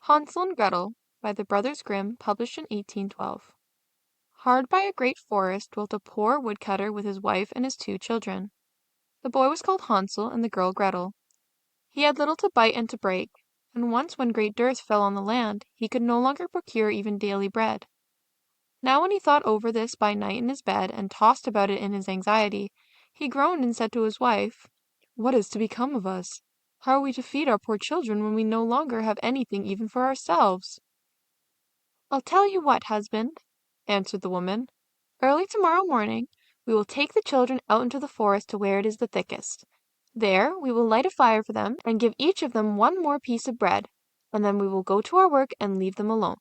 Hansel and Gretel by the Brothers Grimm, published in 1812. Hard by a great forest dwelt a poor woodcutter with his wife and his 2 children. The boy was called Hansel and the girl Gretel. He had little to bite and to break, and once when great dearth fell on the land, he could no longer procure even daily bread. Now when he thought over this by night in his bed, and tossed about it in his anxiety, he groaned and said to his wife, "What is to become of us? How are we to feed our poor children when we no longer have anything even for ourselves?" "I'll tell you what, husband," answered the woman. "Early tomorrow morning we will take the children out into the forest to where it is the thickest. There we will light a fire for them, and give each of them one more piece of bread, and then we will go to our work and leave them alone.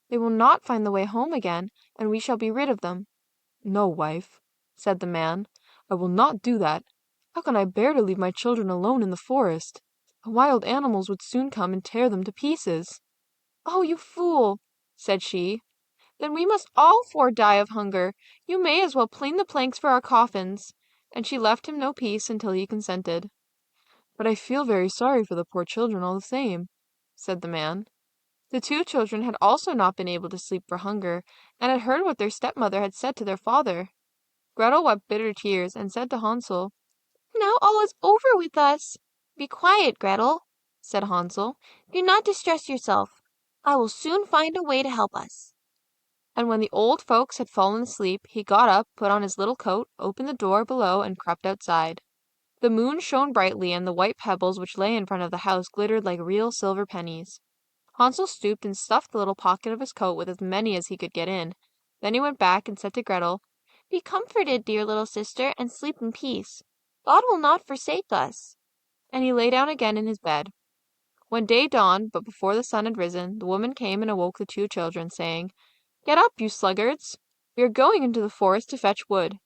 They will not find the way home again, and we shall be rid of them." "No, wife," said the man, "I will not do that. How can I bear to leave my children alone in the forest? The wild animals would soon come and tear them to pieces." "Oh, you fool!" said she. "Then we must all 4 die of hunger. You may as well plane the planks for our coffins." And she left him no peace until he consented. "But I feel very sorry for the poor children all the same," said the man. The 2 children had also not been able to sleep for hunger, and had heard what their stepmother had said to their father. Gretel wept bitter tears, and said to Hansel, "Now all is over with us." "Be quiet, Gretel," said Hansel. "Do not distress yourself. I will soon find a way to help us." And when the old folks had fallen asleep, he got up, put on his little coat, opened the door below, and crept outside. The moon shone brightly, and the white pebbles which lay in front of the house glittered like real silver pennies. Hansel stooped and stuffed the little pocket of his coat with as many as he could get in. Then he went back and said to Gretel, "Be comforted, dear little sister, and sleep in peace. God will not forsake us." And he lay down again in his bed. When day dawned, but before the sun had risen, the woman came and awoke the 2 children, saying, "Get up, you sluggards! We are going into the forest to fetch wood."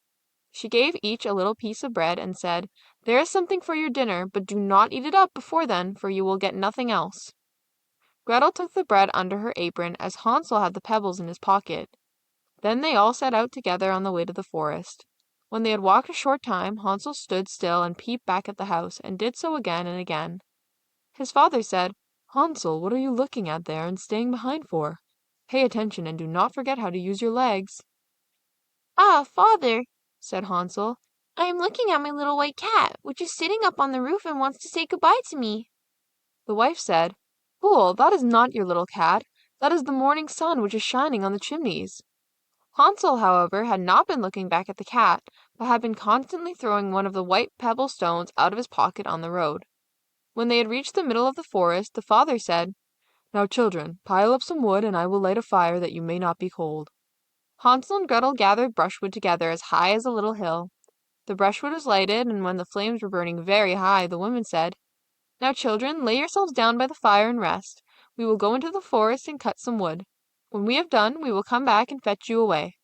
She gave each a little piece of bread, and said, "There is something for your dinner, but do not eat it up before then, for you will get nothing else." Gretel took the bread under her apron, as Hansel had the pebbles in his pocket. Then they all set out together on the way to the forest. When they had walked a short time, Hansel stood still and peeped back at the house, and did so again and again. His father said, "Hansel, what are you looking at there and staying behind for? Pay attention and do not forget how to use your legs." "Ah, father," said Hansel, "I am looking at my little white cat, which is sitting up on the roof and wants to say good-bye to me." The wife said, "Fool, that is not your little cat. That is the morning sun which is shining on the chimneys." Hansel, however, had not been looking back at the cat, but had been constantly throwing one of the white pebble stones out of his pocket on the road. When they had reached the middle of the forest, the father said, "Now, children, pile up some wood, and I will light a fire that you may not be cold." Hansel and Gretel gathered brushwood together as high as a little hill. The brushwood was lighted, and when the flames were burning very high, the woman said, "Now, children, lay yourselves down by the fire and rest. We will go into the forest and cut some wood. When we have done, we will come back and fetch you away."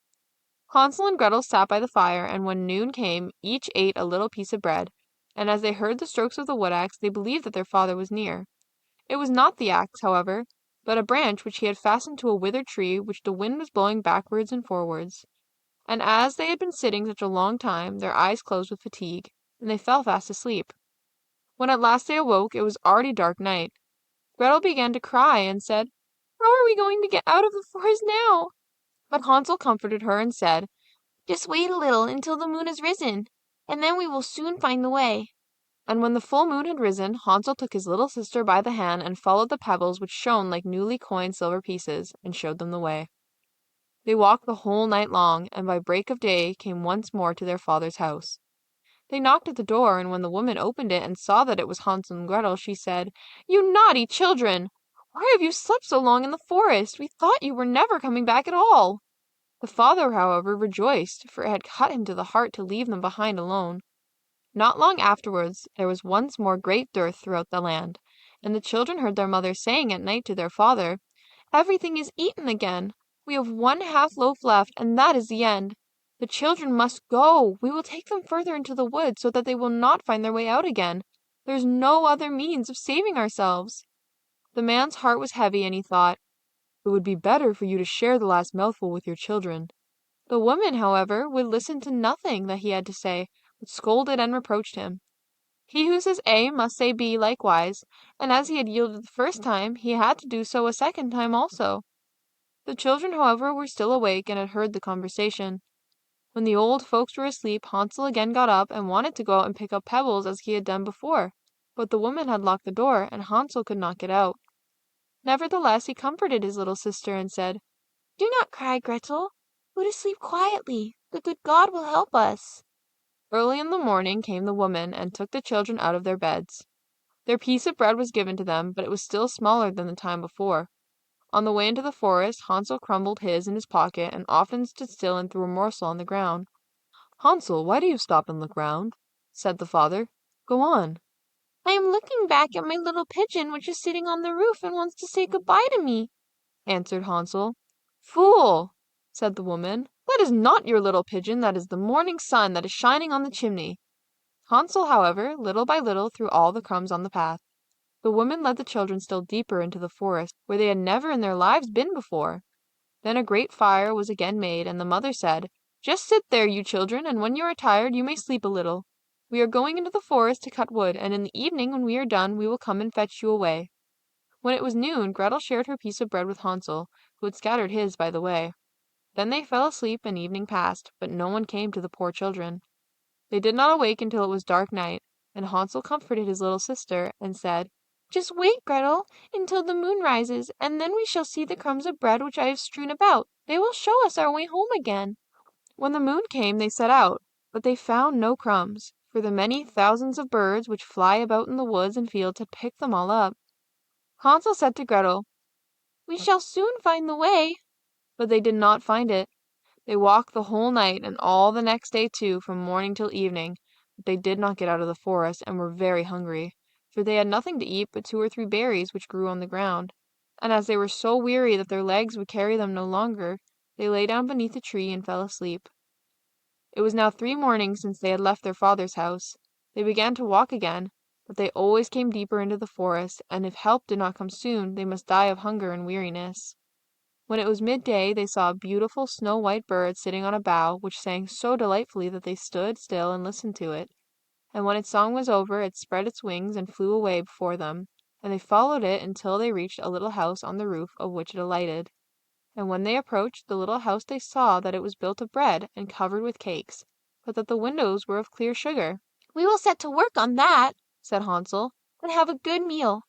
Hansel and Gretel sat by the fire, and when noon came, each ate a little piece of bread, and as they heard the strokes of the wood axe, they believed that their father was near. It was not the axe, however, but a branch which he had fastened to a withered tree which the wind was blowing backwards and forwards. And as they had been sitting such a long time, their eyes closed with fatigue, and they fell fast asleep. When at last they awoke, it was already dark night. Gretel began to cry, and said, "How are we going to get out of the forest now?" But Hansel comforted her, and said, "Just wait a little until the moon has risen, and then we will soon find the way." And when the full moon had risen, Hansel took his little sister by the hand and followed the pebbles which shone like newly coined silver pieces, and showed them the way. They walked the whole night long, and by break of day came once more to their father's house. They knocked at the door, and when the woman opened it and saw that it was Hansel and Gretel, she said, "You naughty children! Why have you slept so long in the forest? We thought you were never coming back at all." The father, however, rejoiced, for it had cut him to the heart to leave them behind alone. Not long afterwards there was once more great dearth throughout the land, and the children heard their mother saying at night to their father, "Everything is eaten again. We have 1/2 loaf left, and that is the end. The children must go. We will take them further into the wood, so that they will not find their way out again. There is no other means of saving ourselves." The man's heart was heavy, and he thought, "It would be better for you to share the last mouthful with your children." The woman, however, would listen to nothing that he had to say, but scolded and reproached him. He who says A must say B likewise, and as he had yielded the first time, he had to do so a second time also. The children, however, were still awake and had heard the conversation. When the old folks were asleep, Hansel again got up and wanted to go out and pick up pebbles as he had done before, but the woman had locked the door, and Hansel could not get out. Nevertheless, he comforted his little sister and said, "Do not cry, Gretel. Go to sleep quietly. The good God will help us." Early in the morning came the woman and took the children out of their beds. Their piece of bread was given to them, but it was still smaller than the time before. On the way into the forest, Hansel crumbled his in his pocket and often stood still and threw a morsel on the ground. Hansel, why do you stop and look round? Said the father. Go on. "I am looking back at my little pigeon which is sitting on the roof and wants to say good-bye to me," answered Hansel. Fool, said the woman. That is not your little pigeon, that is the morning sun that is shining on the chimney. Hansel, however, little by little threw all the crumbs on the path. The woman led the children still deeper into the forest, where they had never in their lives been before. Then a great fire was again made, and the mother said, "Just sit there, you children, and when you are tired you may sleep a little. We are going into the forest to cut wood, and in the evening when we are done we will come and fetch you away." When it was noon, Gretel shared her piece of bread with Hansel, who had scattered his by the way. Then they fell asleep and evening passed, but no one came to the poor children. They did not awake until it was dark night, and Hansel comforted his little sister and said, "Just wait, Gretel, until the moon rises, and then we shall see the crumbs of bread which I have strewn about. They will show us our way home again." When the moon came they set out, but they found no crumbs, for the many thousands of birds which fly about in the woods and fields had picked them all up. Hansel said to Gretel, "We shall soon find the way." But they did not find it. They walked the whole night and all the next day too, from morning till evening, but they did not get out of the forest, and were very hungry, for they had nothing to eat but 2 or 3 berries which grew on the ground. And as they were so weary that their legs would carry them no longer, they lay down beneath a tree and fell asleep. It was now 3 mornings since they had left their father's house. They began to walk again, but they always came deeper into the forest, and if help did not come soon, they must die of hunger and weariness. When it was midday, they saw a beautiful snow-white bird sitting on a bough, which sang so delightfully that they stood still and listened to it. And when its song was over, it spread its wings and flew away before them, and they followed it until they reached a little house on the roof of which it alighted. And when they approached the little house they saw that it was built of bread and covered with cakes, but that the windows were of clear sugar. "We will set to work on that," said Hansel, "and have a good meal.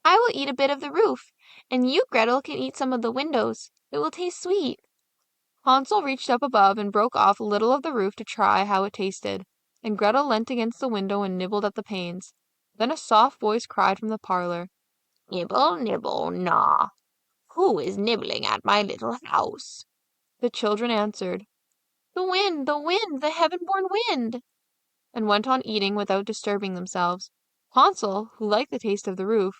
I will eat a bit of the roof, and you, Gretel, can eat some of the windows. It will taste sweet." Hansel reached up above and broke off a little of the roof to try how it tasted, and Gretel leant against the window and nibbled at the panes. Then a soft voice cried from the parlor, "Nibble, nibble, gnaw. Who is nibbling at my little house?" The children answered, The wind, the heaven-born wind," and went on eating without disturbing themselves. Hansel, who liked the taste of the roof,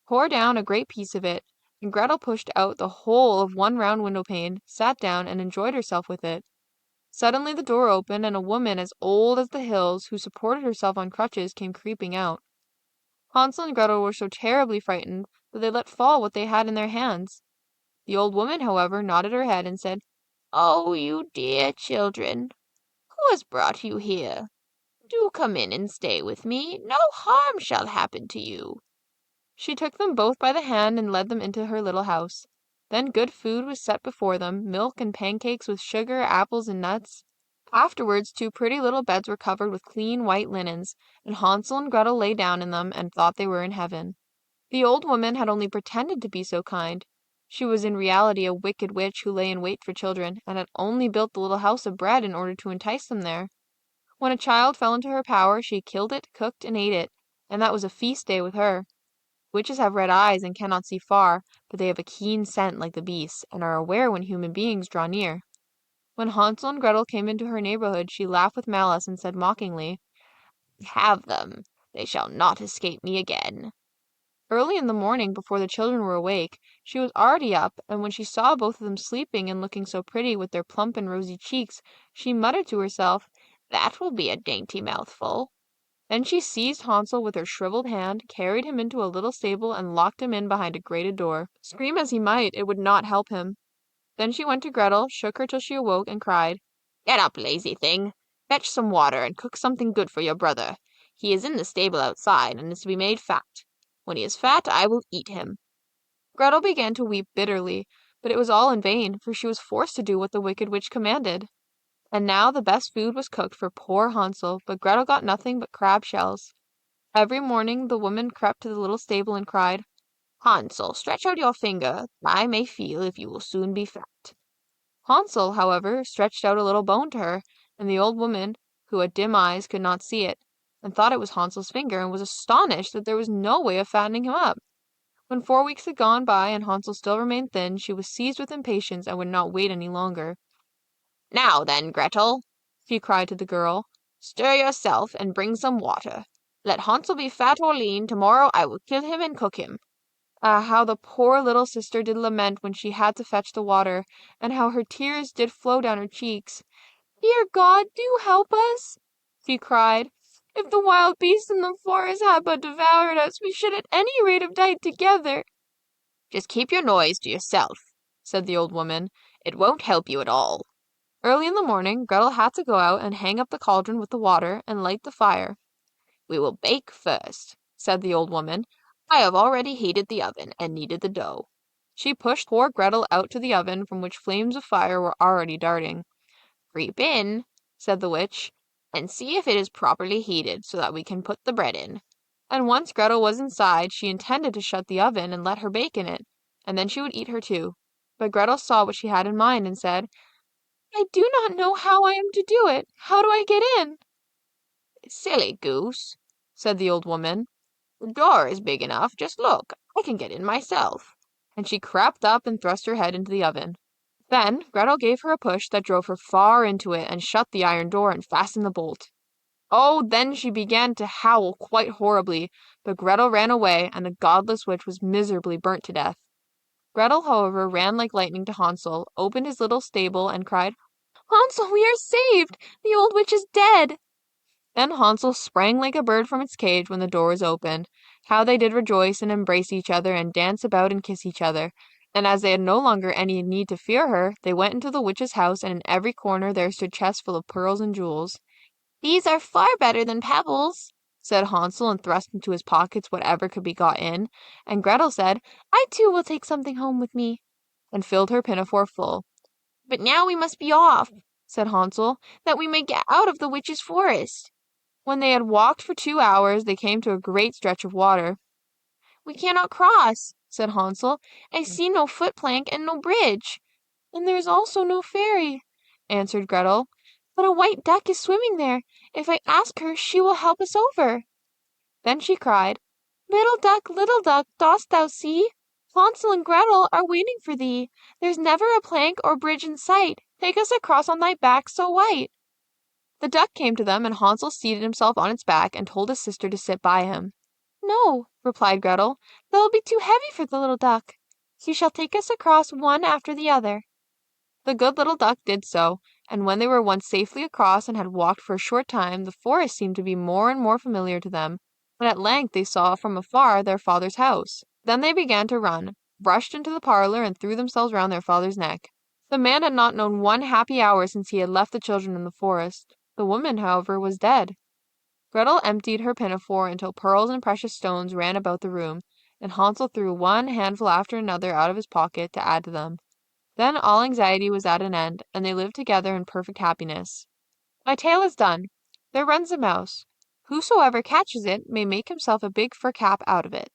tore down a great piece of it, and Gretel pushed out the whole of one round window pane, sat down, and enjoyed herself with it. Suddenly the door opened, and a woman as old as the hills, who supported herself on crutches, came creeping out. Hansel and Gretel were so terribly frightened that they let fall what they had in their hands. The old woman, however, nodded her head and said, "Oh, you dear children, who has brought you here? Do come in and stay with me. No harm shall happen to you." She took them both by the hand and led them into her little house. Then good food was set before them, milk and pancakes with sugar, apples, and nuts. Afterwards 2 pretty little beds were covered with clean white linens, and Hansel and Gretel lay down in them and thought they were in heaven. The old woman had only pretended to be so kind. She was in reality a wicked witch who lay in wait for children, and had only built the little house of bread in order to entice them there. When a child fell into her power, she killed it, cooked, and ate it, and that was a feast day with her. Witches have red eyes and cannot see far, but they have a keen scent like the beasts, and are aware when human beings draw near. When Hansel and Gretel came into her neighborhood, she laughed with malice and said mockingly, "Have them. They shall not escape me again." Early in the morning, before the children were awake, she was already up, and when she saw both of them sleeping and looking so pretty with their plump and rosy cheeks, she muttered to herself, "That will be a dainty mouthful." Then she seized Hansel with her shriveled hand, carried him into a little stable, and locked him in behind a grated door. Scream as he might, it would not help him. Then she went to Gretel, shook her till she awoke, and cried, "Get up, lazy thing. Fetch some water and cook something good for your brother. He is in the stable outside, and is to be made fat. When he is fat, I will eat him." Gretel began to weep bitterly, but it was all in vain, for she was forced to do what the wicked witch commanded. And now the best food was cooked for poor Hansel, but Gretel got nothing but crab shells. Every morning the woman crept to the little stable and cried, "Hansel, stretch out your finger, that I may feel if you will soon be fat." Hansel, however, stretched out a little bone to her, and the old woman, who had dim eyes, could not see it, and thought it was Hansel's finger, and was astonished that there was no way of fattening him up. When 4 weeks had gone by and Hansel still remained thin, she was seized with impatience and would not wait any longer. "Now then, Gretel," she cried to the girl, "stir yourself and bring some water. Let Hansel be fat or lean, tomorrow I will kill him and cook him." Ah, how the poor little sister did lament when she had to fetch the water, and how her tears did flow down her cheeks. "Dear God, do help us," she cried. "If the wild beasts in the forest had but devoured us, we should at any rate have died together." "Just keep your noise to yourself," said the old woman. "It won't help you at all." Early in the morning, Gretel had to go out and hang up the cauldron with the water and light the fire. "We will bake first," said the old woman. "I have already heated the oven and kneaded the dough." She pushed poor Gretel out to the oven, from which flames of fire were already darting. "Creep in," said the witch, "and see if it is properly heated, so that we can put the bread in." And once Gretel was inside, she intended to shut the oven and let her bake in it, and then she would eat her too. But Gretel saw what she had in mind and said, "I do not know how I am to do it. How do I get in?" "Silly goose," said the old woman. "The door is big enough. Just look. I can get in myself." And she crept up and thrust her head into the oven. Then Gretel gave her a push that drove her far into it, and shut the iron door and fastened the bolt. Oh, then she began to howl quite horribly, but Gretel ran away, and the godless witch was miserably burnt to death. Gretel, however, ran like lightning to Hansel, opened his little stable, and cried, "Hansel, we are saved! The old witch is dead!" Then Hansel sprang like a bird from its cage when the door was opened. How they did rejoice and embrace each other and dance about and kiss each other. And as they had no longer any need to fear her, they went into the witch's house, and in every corner there stood chests full of pearls and jewels. "These are far better than pebbles," said Hansel, and thrust into his pockets whatever could be got in. And Gretel said, "I too will take something home with me," and filled her pinafore full. "But now we must be off," said Hansel, "that we may get out of the witch's forest." When they had walked for 2 hours, they came to a great stretch of water. "We cannot cross," said Hansel. "I see no foot plank and no bridge." "And there is also no fairy," answered Gretel. "But a white duck is swimming there. If I ask her, she will help us over." Then she cried, little duck, dost thou see? Hansel and Gretel are waiting for thee. There's never a plank or bridge in sight. Take us across on thy back so white." The duck came to them, and Hansel seated himself on its back and told his sister to sit by him. "No," replied Gretel, "that will be too heavy for the little duck. She shall take us across one after the other." The good little duck did so, and when they were once safely across and had walked for a short time, the forest seemed to be more and more familiar to them, and at length they saw from afar their father's house. Then they began to run, rushed into the parlor, and threw themselves round their father's neck. The man had not known one happy hour since he had left the children in the forest. The woman, however, was dead. Gretel emptied her pinafore until pearls and precious stones ran about the room, and Hansel threw one handful after another out of his pocket to add to them. Then all anxiety was at an end, and they lived together in perfect happiness. My tale is done. There runs a mouse. Whosoever catches it may make himself a big fur cap out of it.